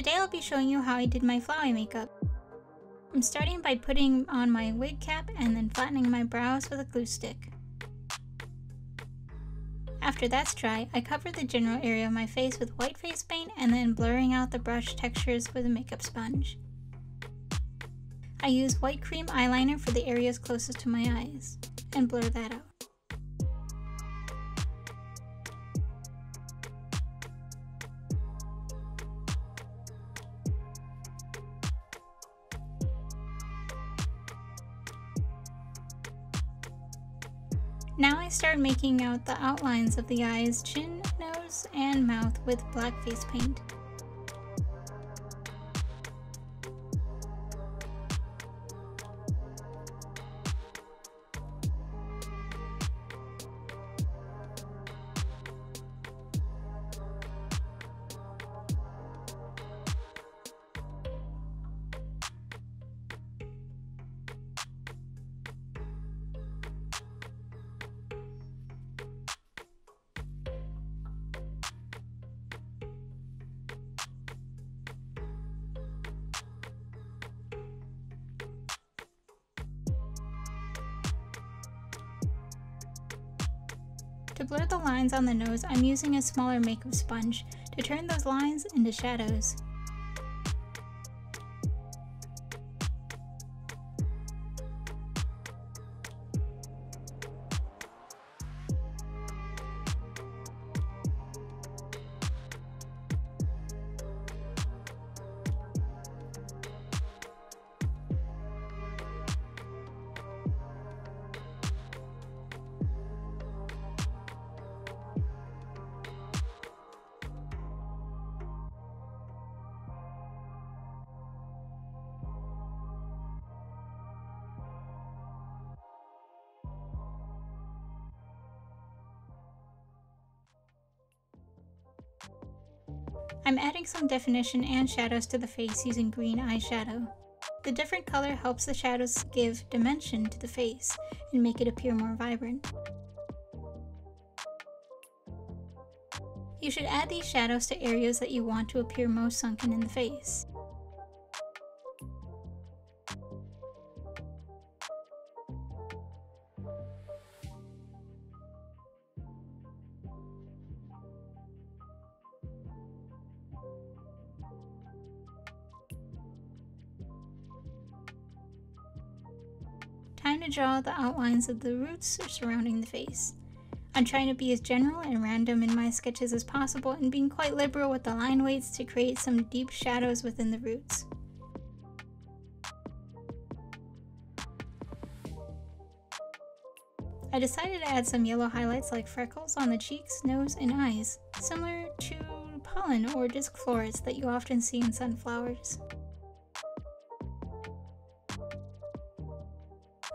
Today I'll be showing you how I did my Flowey makeup. I'm starting by putting on my wig cap and then flattening my brows with a glue stick. After that's dry, I cover the general area of my face with white face paint and then blurring out the brush textures with a makeup sponge. I use white cream eyeliner for the areas closest to my eyes and blur that out. Now I start making out the outlines of the eyes, chin, nose, and mouth with black face paint. To blur the lines on the nose, I'm using a smaller makeup sponge to turn those lines into shadows. I'm adding some definition and shadows to the face using green eyeshadow. The different color helps the shadows give dimension to the face and make it appear more vibrant. You should add these shadows to areas that you want to appear most sunken in the face. Time to draw the outlines of the roots surrounding the face. I'm trying to be as general and random in my sketches as possible and being quite liberal with the line weights to create some deep shadows within the roots. I decided to add some yellow highlights like freckles on the cheeks, nose, and eyes, similar to pollen or disc florets that you often see in sunflowers.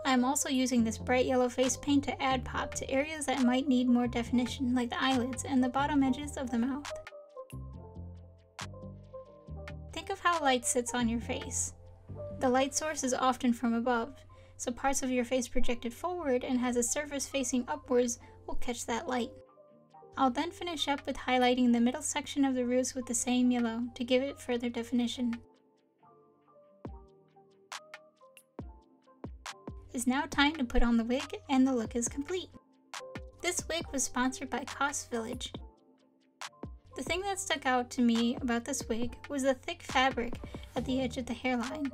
I'm also using this bright yellow face paint to add pop to areas that might need more definition, like the eyelids and the bottom edges of the mouth. Think of how light sits on your face. The light source is often from above, so parts of your face projected forward and has a surface facing upwards will catch that light. I'll then finish up with highlighting the middle section of the roots with the same yellow to give it further definition. It's now time to put on the wig and the look is complete. This wig was sponsored by CosVillage. The thing that stuck out to me about this wig was the thick fabric at the edge of the hairline.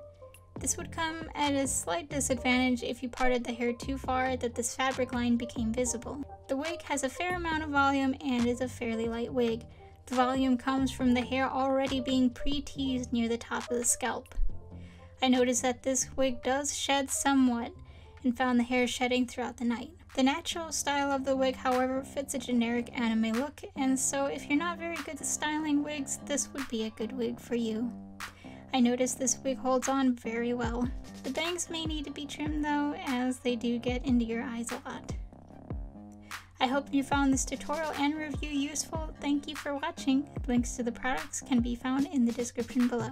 This would come at a slight disadvantage if you parted the hair too far that this fabric line became visible. The wig has a fair amount of volume and is a fairly light wig. The volume comes from the hair already being pre-teased near the top of the scalp. I noticed that this wig does shed somewhat and found the hair shedding throughout the night. The natural style of the wig, however, fits a generic anime look, and so if you're not very good at styling wigs, this would be a good wig for you. I noticed this wig holds on very well. The bangs may need to be trimmed though, as they do get into your eyes a lot. I hope you found this tutorial and review useful. Thank you for watching. Links to the products can be found in the description below.